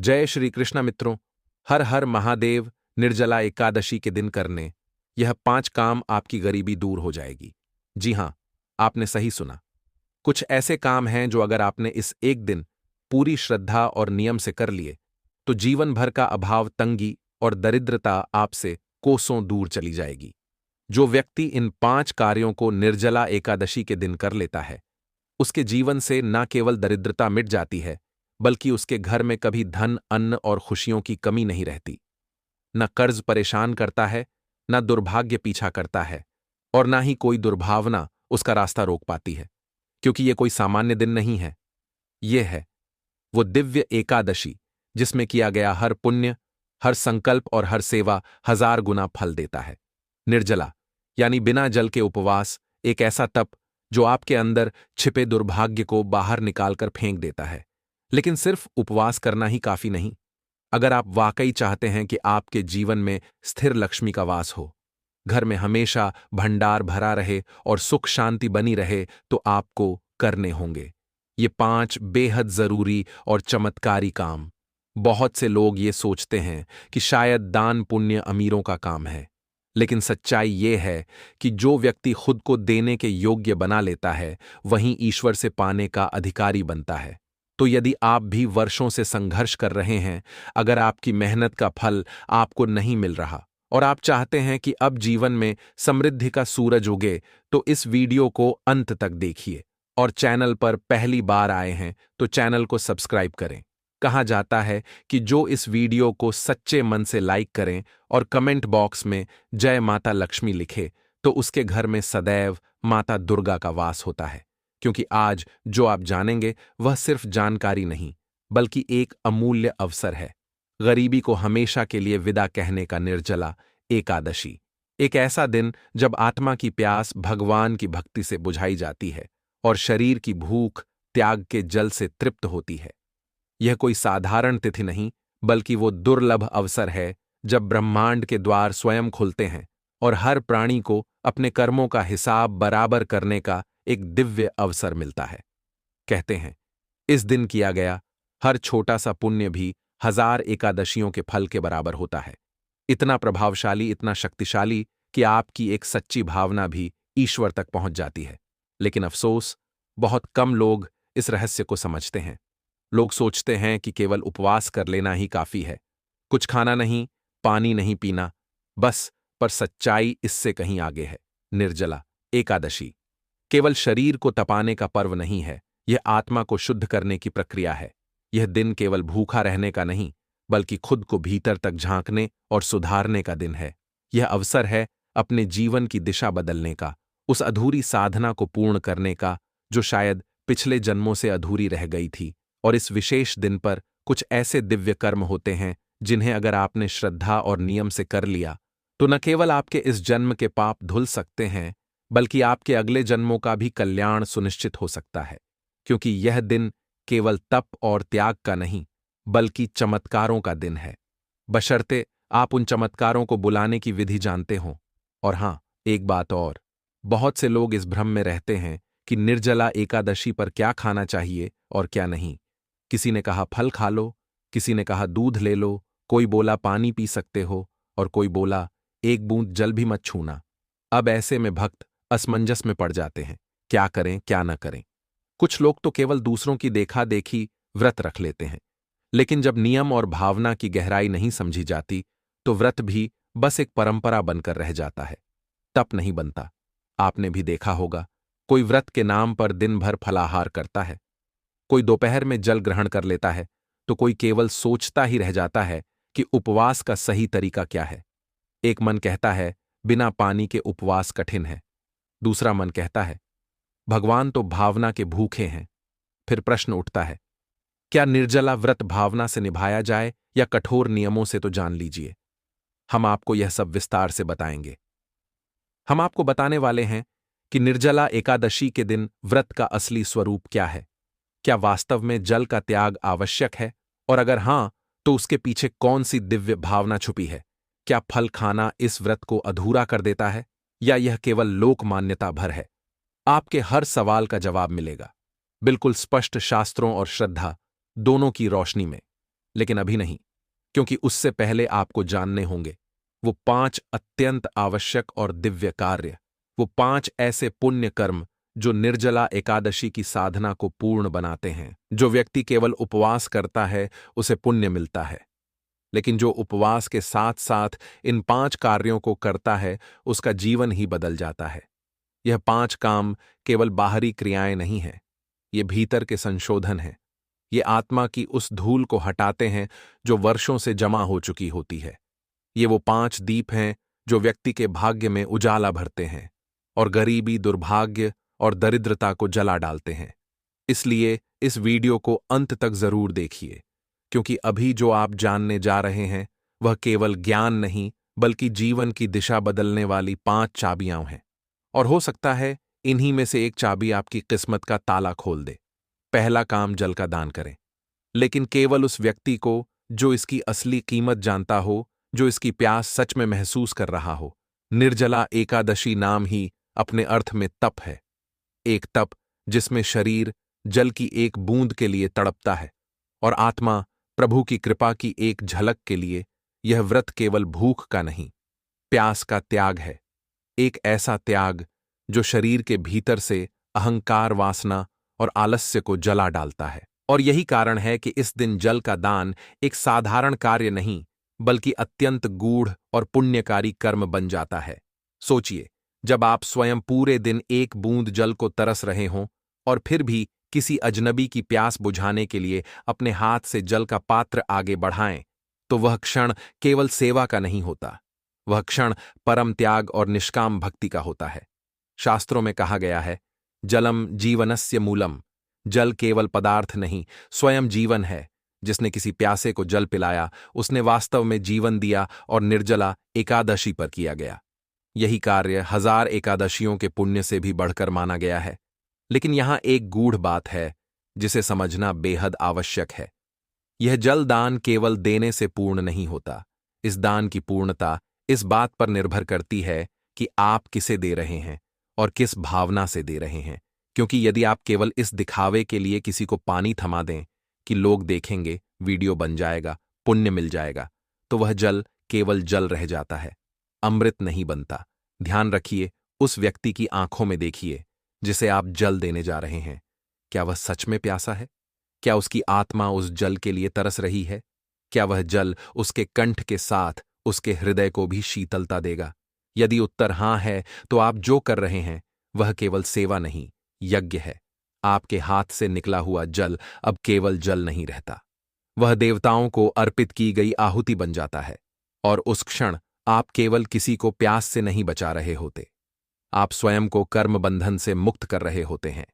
जय श्री कृष्ण मित्रों। हर हर महादेव। निर्जला एकादशी के दिन करने यह 5 काम आपकी गरीबी दूर हो जाएगी। जी हां, आपने सही सुना। कुछ ऐसे काम हैं जो अगर आपने इस एक दिन पूरी श्रद्धा और नियम से कर लिए तो जीवन भर का अभाव, तंगी और दरिद्रता आपसे कोसों दूर चली जाएगी। जो व्यक्ति इन 5 कार्यों को निर्जला एकादशी के दिन कर लेता है उसके जीवन से न केवल दरिद्रता मिट जाती है बल्कि उसके घर में कभी धन, अन्न और खुशियों की कमी नहीं रहती। न कर्ज परेशान करता है, न दुर्भाग्य पीछा करता है और न ही कोई दुर्भावना उसका रास्ता रोक पाती है, क्योंकि यह कोई सामान्य दिन नहीं है। यह है वो दिव्य एकादशी जिसमें किया गया हर पुण्य, हर संकल्प और हर सेवा 1000 गुना फल देता है। निर्जला यानी बिना जल के उपवास, एक ऐसा तप जो आपके अंदर छिपे दुर्भाग्य को बाहर निकालकर फेंक देता है। लेकिन सिर्फ उपवास करना ही काफी नहीं। अगर आप वाकई चाहते हैं कि आपके जीवन में स्थिर लक्ष्मी का वास हो, घर में हमेशा भंडार भरा रहे और सुख शांति बनी रहे, तो आपको करने होंगे ये 5 बेहद जरूरी और चमत्कारी काम। बहुत से लोग ये सोचते हैं कि शायद दान पुण्य अमीरों का काम है, लेकिन सच्चाई ये है कि जो व्यक्ति खुद को देने के योग्य बना लेता है वहीं ईश्वर से पाने का अधिकारी बनता है। तो यदि आप भी वर्षों से संघर्ष कर रहे हैं, अगर आपकी मेहनत का फल आपको नहीं मिल रहा और आप चाहते हैं कि अब जीवन में समृद्धि का सूरज उगे, तो इस वीडियो को अंत तक देखिए। और चैनल पर पहली बार आए हैं तो चैनल को सब्सक्राइब करें। कहा जाता है कि जो इस वीडियो को सच्चे मन से लाइक करें और कमेंट बॉक्स में जय माता लक्ष्मी लिखे, तो उसके घर में सदैव माता दुर्गा का वास होता है। क्योंकि आज जो आप जानेंगे वह सिर्फ जानकारी नहीं बल्कि एक अमूल्य अवसर है। गरीबी को हमेशा के लिए विदा कहने का निर्जला एकादशी, एक ऐसा दिन जब आत्मा की प्यास भगवान की भक्ति से बुझाई जाती है और शरीर की भूख त्याग के जल से तृप्त होती है। यह कोई साधारण तिथि नहीं बल्कि वो दुर्लभ अवसर है जब ब्रह्मांड के द्वार स्वयं खुलते हैं और हर प्राणी को अपने कर्मों का हिसाब बराबर करने का एक दिव्य अवसर मिलता है। कहते हैं इस दिन किया गया हर छोटा सा पुण्य भी 1000 एकादशियों के फल के बराबर होता है। इतना प्रभावशाली, इतना शक्तिशाली कि आपकी एक सच्ची भावना भी ईश्वर तक पहुंच जाती है। लेकिन अफसोस, बहुत कम लोग इस रहस्य को समझते हैं। लोग सोचते हैं कि केवल उपवास कर लेना ही काफी है, कुछ खाना नहीं, पानी नहीं पीना, बस। पर सच्चाई इससे कहीं आगे है। निर्जला एकादशी केवल शरीर को तपाने का पर्व नहीं है, यह आत्मा को शुद्ध करने की प्रक्रिया है। यह दिन केवल भूखा रहने का नहीं बल्कि खुद को भीतर तक झांकने और सुधारने का दिन है। यह अवसर है अपने जीवन की दिशा बदलने का, उस अधूरी साधना को पूर्ण करने का जो शायद पिछले जन्मों से अधूरी रह गई थी। और इस विशेष दिन पर कुछ ऐसे दिव्य कर्म होते हैं जिन्हें अगर आपने श्रद्धा और नियम से कर लिया तो न केवल आपके इस जन्म के पाप धुल सकते हैं बल्कि आपके अगले जन्मों का भी कल्याण सुनिश्चित हो सकता है। क्योंकि यह दिन केवल तप और त्याग का नहीं बल्कि चमत्कारों का दिन है, बशर्ते आप उन चमत्कारों को बुलाने की विधि जानते हों। और हां, एक बात और, बहुत से लोग इस भ्रम में रहते हैं कि निर्जला एकादशी पर क्या खाना चाहिए और क्या नहीं। किसी ने कहा फल खा लो, किसी ने कहा दूध ले लो, कोई बोला पानी पी सकते हो और कोई बोला एक बूंद जल भी मत छूना। अब ऐसे में भक्त असमंजस में पड़ जाते हैं, क्या करें क्या न करें। कुछ लोग तो केवल दूसरों की देखा देखी व्रत रख लेते हैं, लेकिन जब नियम और भावना की गहराई नहीं समझी जाती तो व्रत भी बस एक परंपरा बनकर रह जाता है, तप नहीं बनता। आपने भी देखा होगा, कोई व्रत के नाम पर दिन भर फलाहार करता है, कोई दोपहर में जल ग्रहण कर लेता है, तो कोई केवल सोचता ही रह जाता है कि उपवास का सही तरीका क्या है। एक मन कहता है बिना पानी के उपवास कठिन है, दूसरा मन कहता है भगवान तो भावना के भूखे हैं। फिर प्रश्न उठता है, क्या निर्जला व्रत भावना से निभाया जाए या कठोर नियमों से? तो जान लीजिए, हम आपको यह सब विस्तार से बताएंगे। हम आपको बताने वाले हैं कि निर्जला एकादशी के दिन व्रत का असली स्वरूप क्या है, क्या वास्तव में जल का त्याग आवश्यक है, और अगर हां तो उसके पीछे कौन सी दिव्य भावना छुपी है। क्या फल खाना इस व्रत को अधूरा कर देता है या यह केवल लोक मान्यता भर है? आपके हर सवाल का जवाब मिलेगा, बिल्कुल स्पष्ट, शास्त्रों और श्रद्धा दोनों की रोशनी में। लेकिन अभी नहीं, क्योंकि उससे पहले आपको जानने होंगे वो 5 अत्यंत आवश्यक और दिव्य कार्य, वो 5 ऐसे पुण्य कर्म जो निर्जला एकादशी की साधना को पूर्ण बनाते हैं। जो व्यक्ति केवल उपवास करता है उसे पुण्य मिलता है, लेकिन जो उपवास के साथ साथ इन 5 कार्यों को करता है उसका जीवन ही बदल जाता है। यह 5 काम केवल बाहरी क्रियाएं नहीं हैं, ये भीतर के संशोधन हैं। ये आत्मा की उस धूल को हटाते हैं जो वर्षों से जमा हो चुकी होती है। ये वो 5 दीप हैं जो व्यक्ति के भाग्य में उजाला भरते हैं और गरीबी, दुर्भाग्य और दरिद्रता को जला डालते हैं। इसलिए इस वीडियो को अंत तक जरूर देखिए, क्योंकि अभी जो आप जानने जा रहे हैं वह केवल ज्ञान नहीं बल्कि जीवन की दिशा बदलने वाली 5 चाबियां हैं। और हो सकता है इन्हीं में से एक चाबी आपकी किस्मत का ताला खोल दे। पहला काम, जल का दान करें, लेकिन केवल उस व्यक्ति को जो इसकी असली कीमत जानता हो, जो इसकी प्यास सच में महसूस कर रहा हो। निर्जला एकादशी नाम ही अपने अर्थ में तप है, एक तप जिसमें शरीर जल की एक बूंद के लिए तड़पता है और आत्मा प्रभु की कृपा की एक झलक के लिए। यह व्रत केवल भूख का नहीं, प्यास का त्याग है, एक ऐसा त्याग जो शरीर के भीतर से अहंकार, वासना और आलस्य को जला डालता है। और यही कारण है कि इस दिन जल का दान एक साधारण कार्य नहीं बल्कि अत्यंत गूढ़ और पुण्यकारी कर्म बन जाता है। सोचिए, जब आप स्वयं पूरे दिन एक बूंद जल को तरस रहे हों और फिर भी किसी अजनबी की प्यास बुझाने के लिए अपने हाथ से जल का पात्र आगे बढ़ाएं, तो वह क्षण केवल सेवा का नहीं होता, वह क्षण परम त्याग और निष्काम भक्ति का होता है। शास्त्रों में कहा गया है, जलम जीवनस्य मूलम। जल केवल पदार्थ नहीं, स्वयं जीवन है। जिसने किसी प्यासे को जल पिलाया उसने वास्तव में जीवन दिया और निर्जला एकादशी पर किया गया। यही कार्य 1000 एकादशियों के पुण्य से भी बढ़कर माना गया है। लेकिन यहां एक गूढ़ बात है जिसे समझना बेहद आवश्यक है। यह जल दान केवल देने से पूर्ण नहीं होता। इस दान की पूर्णता इस बात पर निर्भर करती है कि आप किसे दे रहे हैं और किस भावना से दे रहे हैं। क्योंकि यदि आप केवल इस दिखावे के लिए किसी को पानी थमा दें कि लोग देखेंगे, वीडियो बन जाएगा, पुण्य मिल जाएगा, तो वह जल केवल जल रह जाता है, अमृत नहीं बनता। ध्यान रखिए, उस व्यक्ति की आंखों में देखिए जिसे आप जल देने जा रहे हैं। क्या वह सच में प्यासा है? क्या उसकी आत्मा उस जल के लिए तरस रही है? क्या वह जल उसके कंठ के साथ उसके हृदय को भी शीतलता देगा? यदि उत्तर हां है, तो आप जो कर रहे हैं वह केवल सेवा नहीं, यज्ञ है। आपके हाथ से निकला हुआ जल अब केवल जल नहीं रहता, वह देवताओं को अर्पित की गई आहुति बन जाता है। और उस क्षण आप केवल किसी को प्यास से नहीं बचा रहे होते, आप स्वयं को कर्म बंधन से मुक्त कर रहे होते हैं।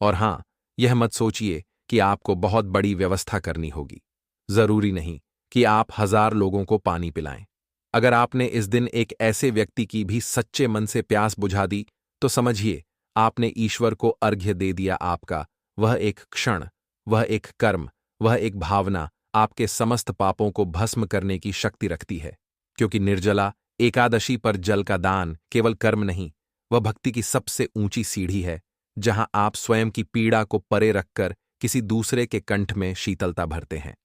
और हां, यह मत सोचिए कि आपको बहुत बड़ी व्यवस्था करनी होगी। जरूरी नहीं कि आप 1000 लोगों को पानी पिलाएं। अगर आपने इस दिन एक ऐसे व्यक्ति की भी सच्चे मन से प्यास बुझा दी, तो समझिए आपने ईश्वर को अर्घ्य दे दिया। आपका वह एक क्षण, वह एक कर्म, वह एक भावना आपके समस्त पापों को भस्म करने की शक्ति रखती है। क्योंकि निर्जला एकादशी पर जल का दान केवल कर्म नहीं, वह भक्ति की सबसे ऊंची सीढ़ी है, जहां आप स्वयं की पीड़ा को परे रखकर किसी दूसरे के कंठ में शीतलता भरते हैं।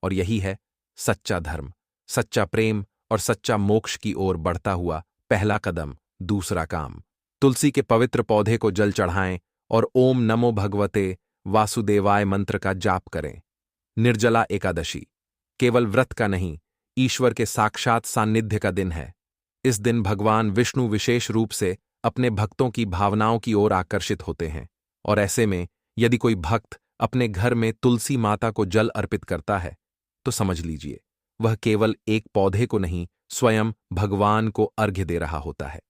और यही है सच्चा धर्म, सच्चा प्रेम और सच्चा मोक्ष की ओर बढ़ता हुआ पहला कदम। दूसरा काम, तुलसी के पवित्र पौधे को जल चढ़ाएं और ओम नमो भगवते वासुदेवाय मंत्र का जाप करें। निर्जला एकादशी केवल व्रत का नहीं, ईश्वर के साक्षात सान्निध्य का दिन है। इस दिन भगवान विष्णु विशेष रूप से अपने भक्तों की भावनाओं की ओर आकर्षित होते हैं। और ऐसे में यदि कोई भक्त अपने घर में तुलसी माता को जल अर्पित करता है, तो समझ लीजिए वह केवल एक पौधे को नहीं, स्वयं भगवान को अर्घ्य दे रहा होता है।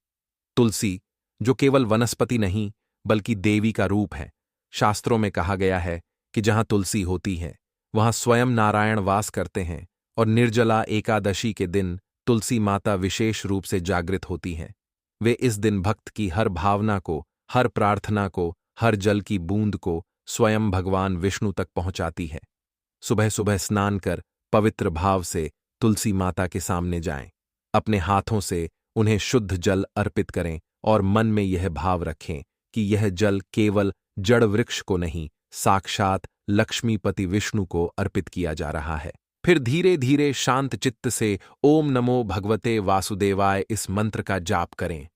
तुलसी जो केवल वनस्पति नहीं बल्कि देवी का रूप है। शास्त्रों में कहा गया है कि जहां तुलसी होती है वहां स्वयं नारायण वास करते हैं। और निर्जला एकादशी के दिन तुलसी माता विशेष रूप से जागृत होती हैं। वे इस दिन भक्त की हर भावना को, हर प्रार्थना को, हर जल की बूंद को स्वयं भगवान विष्णु तक पहुंचाती है। सुबह सुबह स्नान कर पवित्र भाव से तुलसी माता के सामने जाएं, अपने हाथों से उन्हें शुद्ध जल अर्पित करें और मन में यह भाव रखें कि यह जल केवल जड़ वृक्ष को नहीं, साक्षात लक्ष्मीपति विष्णु को अर्पित किया जा रहा है। फिर धीरे धीरे शांत चित्त से ओम नमो भगवते वासुदेवाय इस मंत्र का जाप करें।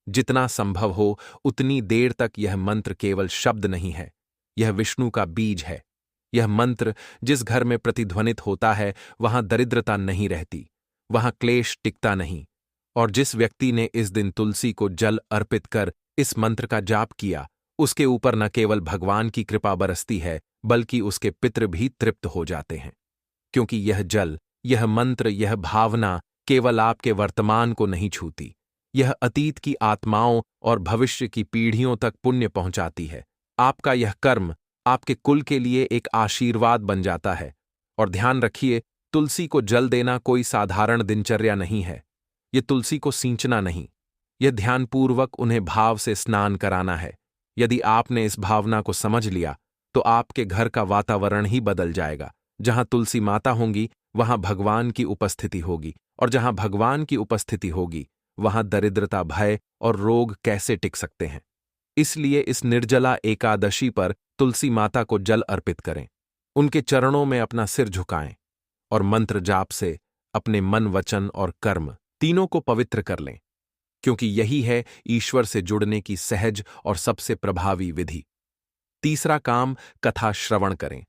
जितना संभव हो उतनी देर तक यह मंत्र केवल शब्द नहीं है, यह विष्णु का बीज है। यह मंत्र जिस घर में प्रतिध्वनित होता है वहां दरिद्रता नहीं रहती, वहां क्लेश टिकता नहीं। और जिस व्यक्ति ने इस दिन तुलसी को जल अर्पित कर इस मंत्र का जाप किया, उसके ऊपर न केवल भगवान की कृपा बरसती है, बल्कि उसके पितृ भी तृप्त हो जाते हैं। क्योंकि यह जल, यह मंत्र, यह भावना केवल आपके वर्तमान को नहीं छूती, यह अतीत की आत्माओं और भविष्य की पीढ़ियों तक पुण्य पहुंचाती है। आपका यह कर्म आपके कुल के लिए एक आशीर्वाद बन जाता है। और ध्यान रखिए, तुलसी को जल देना कोई साधारण दिनचर्या नहीं है। यह तुलसी को सींचना नहीं, यह ध्यानपूर्वक उन्हें भाव से स्नान कराना है। यदि आपने इस भावना को समझ लिया तो आपके घर का वातावरण ही बदल जाएगा। जहां तुलसी माता होंगी वहां भगवान की उपस्थिति होगी, और जहां भगवान की उपस्थिति होगी वहां दरिद्रता, भय और रोग कैसे टिक सकते हैं। इसलिए इस निर्जला एकादशी पर तुलसी माता को जल अर्पित करें, उनके चरणों में अपना सिर झुकाएं और मंत्र जाप से अपने मन, वचन और कर्म तीनों को पवित्र कर लें, क्योंकि यही है ईश्वर से जुड़ने की सहज और सबसे प्रभावी विधि। तीसरा काम, कथा श्रवण करें,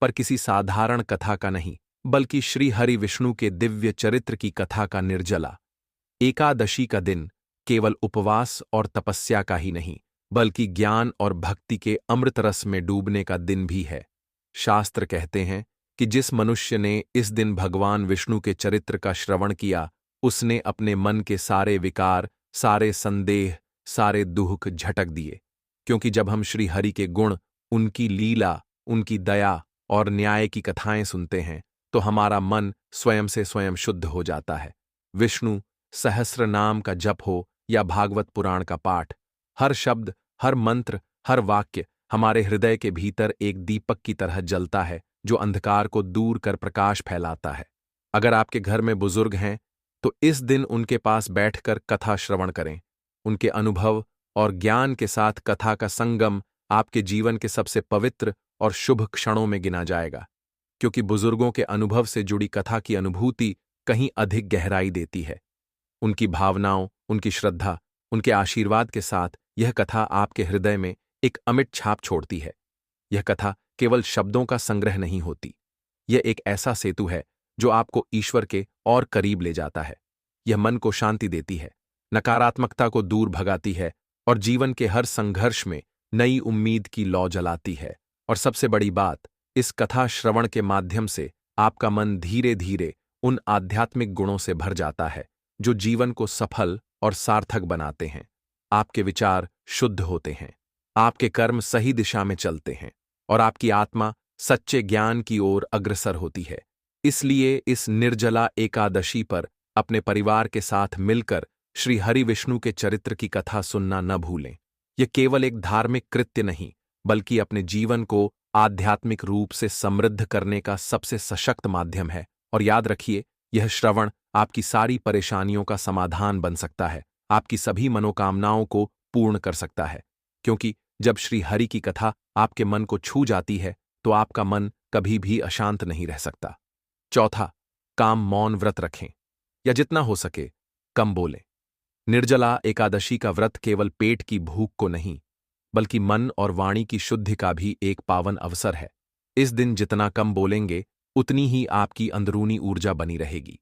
पर किसी साधारण कथा का नहीं, बल्कि श्री हरि विष्णु के दिव्य चरित्र की कथा का। निर्जला एकादशी का दिन केवल उपवास और तपस्या का ही नहीं, बल्कि ज्ञान और भक्ति के अमृत रस में डूबने का दिन भी है। शास्त्र कहते हैं कि जिस मनुष्य ने इस दिन भगवान विष्णु के चरित्र का श्रवण किया, उसने अपने मन के सारे विकार, सारे संदेह, सारे दुख झटक दिए। क्योंकि जब हम श्री हरि के गुण, उनकी लीला, उनकी दया और न्याय की कथाएं सुनते हैं तो हमारा मन स्वयं से स्वयं शुद्ध हो जाता है। विष्णु सहस्र नाम का जप हो या भागवत पुराण का पाठ, हर शब्द, हर मंत्र, हर वाक्य हमारे हृदय के भीतर एक दीपक की तरह जलता है, जो अंधकार को दूर कर प्रकाश फैलाता है। अगर आपके घर में बुजुर्ग हैं तो इस दिन उनके पास बैठकर कथा श्रवण करें। उनके अनुभव और ज्ञान के साथ कथा का संगम आपके जीवन के सबसे पवित्र और शुभ क्षणों में गिना जाएगा। क्योंकि बुजुर्गों के अनुभव से जुड़ी कथा की अनुभूति कहीं अधिक गहराई देती है। उनकी भावनाओं, उनकी श्रद्धा, उनके आशीर्वाद के साथ यह कथा आपके हृदय में एक अमिट छाप छोड़ती है। यह कथा केवल शब्दों का संग्रह नहीं होती, यह एक ऐसा सेतु है जो आपको ईश्वर के और करीब ले जाता है। यह मन को शांति देती है, नकारात्मकता को दूर भगाती है और जीवन के हर संघर्ष में नई उम्मीद की लौ जलाती है। और सबसे बड़ी बात, इस कथा श्रवण के माध्यम से आपका मन धीरे धीरे उन आध्यात्मिक गुणों से भर जाता है जो जीवन को सफल और सार्थक बनाते हैं। आपके विचार शुद्ध होते हैं, आपके कर्म सही दिशा में चलते हैं और आपकी आत्मा सच्चे ज्ञान की ओर अग्रसर होती है। इसलिए इस निर्जला एकादशी पर अपने परिवार के साथ मिलकर श्री हरि विष्णु के चरित्र की कथा सुनना न भूलें। यह केवल एक धार्मिक कृत्य नहीं, बल्कि अपने जीवन को आध्यात्मिक रूप से समृद्ध करने का सबसे सशक्त माध्यम है। और याद रखिए, यह श्रवण आपकी सारी परेशानियों का समाधान बन सकता है, आपकी सभी मनोकामनाओं को पूर्ण कर सकता है। क्योंकि जब श्री हरि की कथा आपके मन को छू जाती है तो आपका मन कभी भी अशांत नहीं रह सकता। चौथा काम, मौन व्रत रखें या जितना हो सके कम बोलें। निर्जला एकादशी का व्रत केवल पेट की भूख को नहीं, बल्कि मन और वाणी की शुद्धि का भी एक पावन अवसर है। इस दिन जितना कम बोलेंगे उतनी ही आपकी अंदरूनी ऊर्जा बनी रहेगी।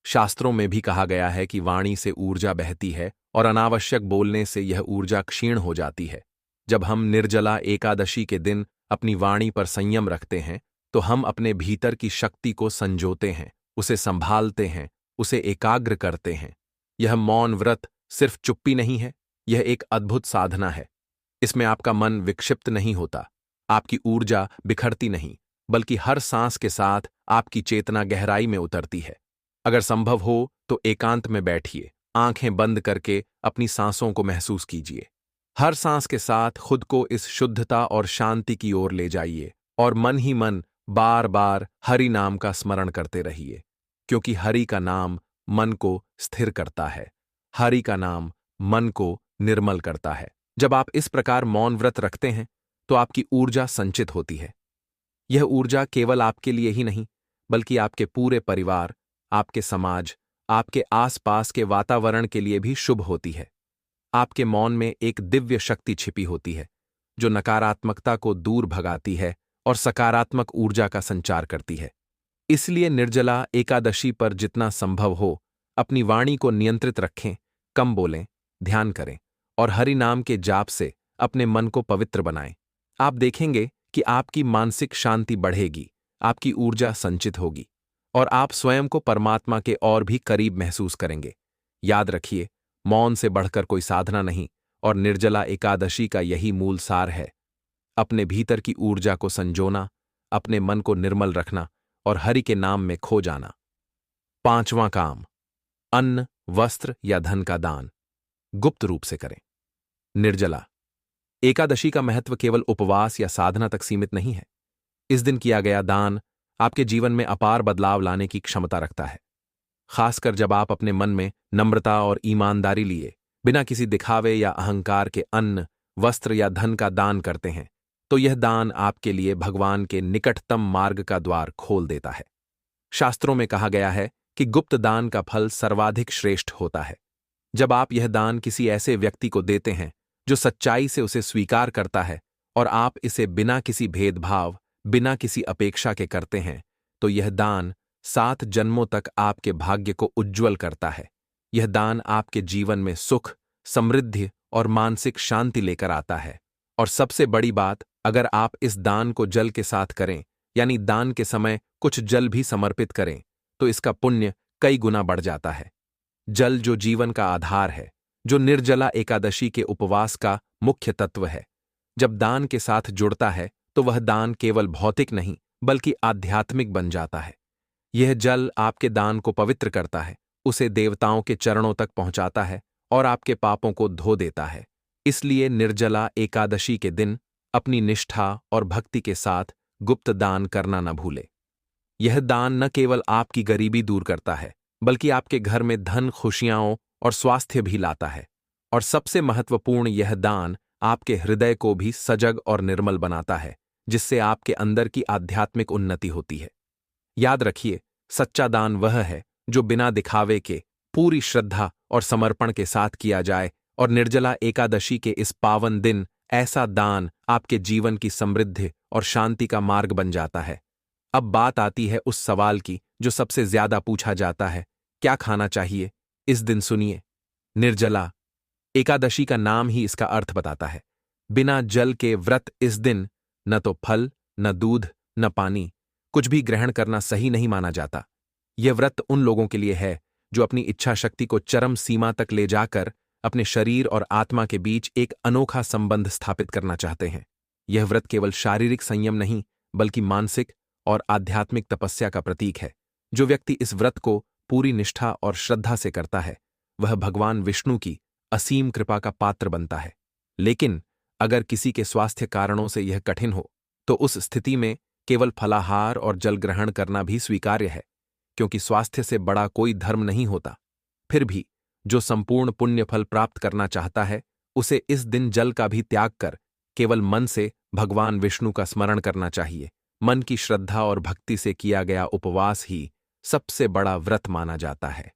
शास्त्रों में भी कहा गया है कि वाणी से ऊर्जा बहती है और अनावश्यक बोलने से यह ऊर्जा क्षीण हो जाती है। जब हम निर्जला एकादशी के दिन अपनी वाणी पर संयम रखते हैं तो हम अपने भीतर की शक्ति को संजोते हैं, उसे संभालते हैं, उसे एकाग्र करते हैं। यह मौन व्रत सिर्फ चुप्पी नहीं है, यह एक अद्भुत साधना है। इसमें आपका मन विक्षिप्त नहीं होता, आपकी ऊर्जा बिखरती नहीं, बल्कि हर सांस के साथ आपकी चेतना गहराई में उतरती है। अगर संभव हो तो एकांत में बैठिए, आंखें बंद करके अपनी सांसों को महसूस कीजिए। हर सांस के साथ खुद को इस शुद्धता और शांति की ओर ले जाइए और मन ही मन बार बार हरि नाम का स्मरण करते रहिए। क्योंकि हरि का नाम मन को स्थिर करता है, हरि का नाम मन को निर्मल करता है। जब आप इस प्रकार मौन व्रत रखते हैं तो आपकी ऊर्जा संचित होती है। यह ऊर्जा केवल आपके लिए ही नहीं, बल्कि आपके पूरे परिवार, आपके समाज, आपके आसपास के वातावरण के लिए भी शुभ होती है। आपके मौन में एक दिव्य शक्ति छिपी होती है, जो नकारात्मकता को दूर भगाती है और सकारात्मक ऊर्जा का संचार करती है। इसलिए निर्जला एकादशी पर जितना संभव हो, अपनी वाणी को नियंत्रित रखें, कम बोलें, ध्यान करें और हरि नाम के जाप से अपने मन को पवित्र बनाएं। आप देखेंगे कि आपकी मानसिक शांति बढ़ेगी, आपकी ऊर्जा संचित होगी और आप स्वयं को परमात्मा के और भी करीब महसूस करेंगे। याद रखिए, मौन से बढ़कर कोई साधना नहीं और निर्जला एकादशी का यही मूल सार है। अपने भीतर की ऊर्जा को संजोना, अपने मन को निर्मल रखना और हरि के नाम में खो जाना। 5वां काम, अन्न, वस्त्र या धन का दान गुप्त रूप से करें। निर्जला एकादशी का महत्व केवल उपवास या साधना तक सीमित नहीं है। इस दिन किया गया दान आपके जीवन में अपार बदलाव लाने की क्षमता रखता है। खासकर जब आप अपने मन में नम्रता और ईमानदारी लिए बिना किसी दिखावे या अहंकार के अन्न, वस्त्र या धन का दान करते हैं, तो यह दान आपके लिए भगवान के निकटतम मार्ग का द्वार खोल देता है। शास्त्रों में कहा गया है कि गुप्त दान का फल सर्वाधिक श्रेष्ठ होता है। जब आप यह दान किसी ऐसे व्यक्ति को देते हैं जो सच्चाई से उसे स्वीकार करता है और आप इसे बिना किसी भेदभाव, बिना किसी अपेक्षा के करते हैं, तो यह दान 7 जन्मों तक आपके भाग्य को उज्ज्वल करता है। यह दान आपके जीवन में सुख, समृद्धि और मानसिक शांति लेकर आता है। और सबसे बड़ी बात, अगर आप इस दान को जल के साथ करें, यानी दान के समय कुछ जल भी समर्पित करें, तो इसका पुण्य कई गुना बढ़ जाता है। जल जो जीवन का आधार है, जो निर्जला एकादशी के उपवास का मुख्य तत्व है, जब दान के साथ जुड़ता है तो वह दान केवल भौतिक नहीं बल्कि आध्यात्मिक बन जाता है। यह जल आपके दान को पवित्र करता है, उसे देवताओं के चरणों तक पहुंचाता है और आपके पापों को धो देता है। इसलिए निर्जला एकादशी के दिन अपनी निष्ठा और भक्ति के साथ गुप्त दान करना न भूले। यह दान न केवल आपकी गरीबी दूर करता है, बल्कि आपके घर में धन, खुशियां और स्वास्थ्य भी लाता है। और सबसे महत्वपूर्ण, यह दान आपके हृदय को भी सजग और निर्मल बनाता है, जिससे आपके अंदर की आध्यात्मिक उन्नति होती है। याद रखिए, सच्चा दान वह है जो बिना दिखावे के पूरी श्रद्धा और समर्पण के साथ किया जाए, और निर्जला एकादशी के इस पावन दिन ऐसा दान आपके जीवन की समृद्धि और शांति का मार्ग बन जाता है। अब बात आती है उस सवाल की जो सबसे ज्यादा पूछा जाता है, क्या खाना चाहिए इस दिन? सुनिए, निर्जला एकादशी का नाम ही इसका अर्थ बताता है। बिना जल के व्रत इस दिन न तो फल, न दूध, न पानी, कुछ भी ग्रहण करना सही नहीं माना जाता। यह व्रत उन लोगों के लिए है जो अपनी इच्छा शक्ति को चरम सीमा तक ले जाकर अपने शरीर और आत्मा के बीच एक अनोखा संबंध स्थापित करना चाहते हैं। यह व्रत केवल शारीरिक संयम नहीं, बल्कि मानसिक और आध्यात्मिक तपस्या का प्रतीक है। जो व्यक्ति इस व्रत को पूरी निष्ठा और श्रद्धा से करता है, वह भगवान विष्णु की असीम कृपा का पात्र बनता है। लेकिन अगर किसी के स्वास्थ्य कारणों से यह कठिन हो, तो उस स्थिति में केवल फलाहार और जल ग्रहण करना भी स्वीकार्य है, क्योंकि स्वास्थ्य से बड़ा कोई धर्म नहीं होता। फिर भी जो संपूर्ण पुण्य फल प्राप्त करना चाहता है, उसे इस दिन जल का भी त्याग कर केवल मन से भगवान विष्णु का स्मरण करना चाहिए। मन की श्रद्धा और भक्ति से किया गया उपवास ही सबसे बड़ा व्रत माना जाता है।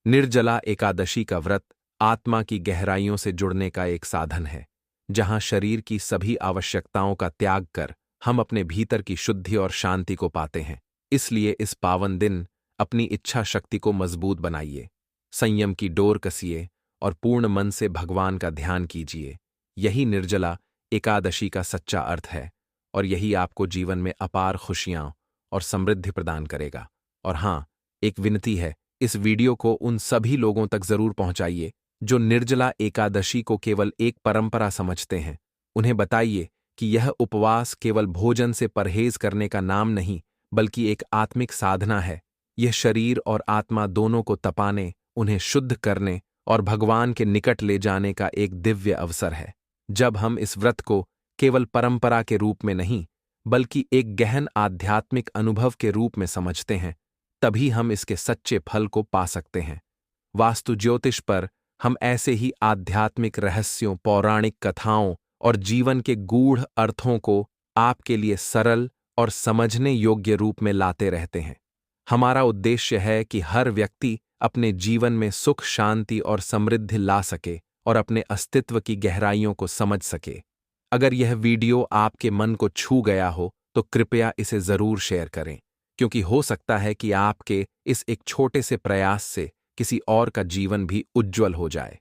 निर्जला एकादशी का व्रत आत्मा की गहराइयों से जुड़ने का एक साधन है, जहां शरीर की सभी आवश्यकताओं का त्याग कर हम अपने भीतर की शुद्धि और शांति को पाते हैं। इसलिए इस पावन दिन अपनी इच्छा शक्ति को मजबूत बनाइए, संयम की डोर कसिए और पूर्ण मन से भगवान का ध्यान कीजिए। यही निर्जला एकादशी का सच्चा अर्थ है, और यही आपको जीवन में अपार खुशियां और समृद्धि प्रदान करेगा। और हां, एक विनती है, इस वीडियो को उन सभी लोगों तक जरूर पहुंचाइए जो निर्जला एकादशी को केवल एक परंपरा समझते हैं। उन्हें बताइए कि यह उपवास केवल भोजन से परहेज करने का नाम नहीं, बल्कि एक आत्मिक साधना है। यह शरीर और आत्मा दोनों को तपाने, उन्हें शुद्ध करने और भगवान के निकट ले जाने का एक दिव्य अवसर है। जब हम इस व्रत को केवल परंपरा के रूप में नहीं, बल्कि एक गहन आध्यात्मिक अनुभव के रूप में समझते हैं, तभी हम इसके सच्चे फल को पा सकते हैं। वास्तु ज्योतिष पर हम ऐसे ही आध्यात्मिक रहस्यों, पौराणिक कथाओं और जीवन के गूढ़ अर्थों को आपके लिए सरल और समझने योग्य रूप में लाते रहते हैं। हमारा उद्देश्य है कि हर व्यक्ति अपने जीवन में सुख, शांति और समृद्धि ला सके और अपने अस्तित्व की गहराइयों को समझ सके। अगर यह वीडियो आपके मन को छू गया हो तो कृपया इसे जरूर शेयर करें, क्योंकि हो सकता है कि आपके इस एक छोटे से प्रयास से किसी और का जीवन भी उज्जवल हो जाए।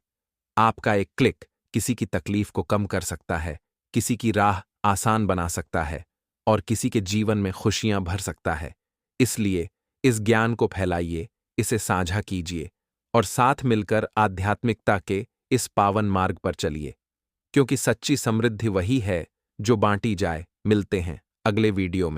आपका एक क्लिक किसी की तकलीफ को कम कर सकता है, किसी की राह आसान बना सकता है और किसी के जीवन में खुशियां भर सकता है। इसलिए इस ज्ञान को फैलाइए, इसे साझा कीजिए और साथ मिलकर आध्यात्मिकता के इस पावन मार्ग पर चलिए, क्योंकि सच्ची समृद्धि वही है जो बांटी जाए। मिलते हैं अगले वीडियो में।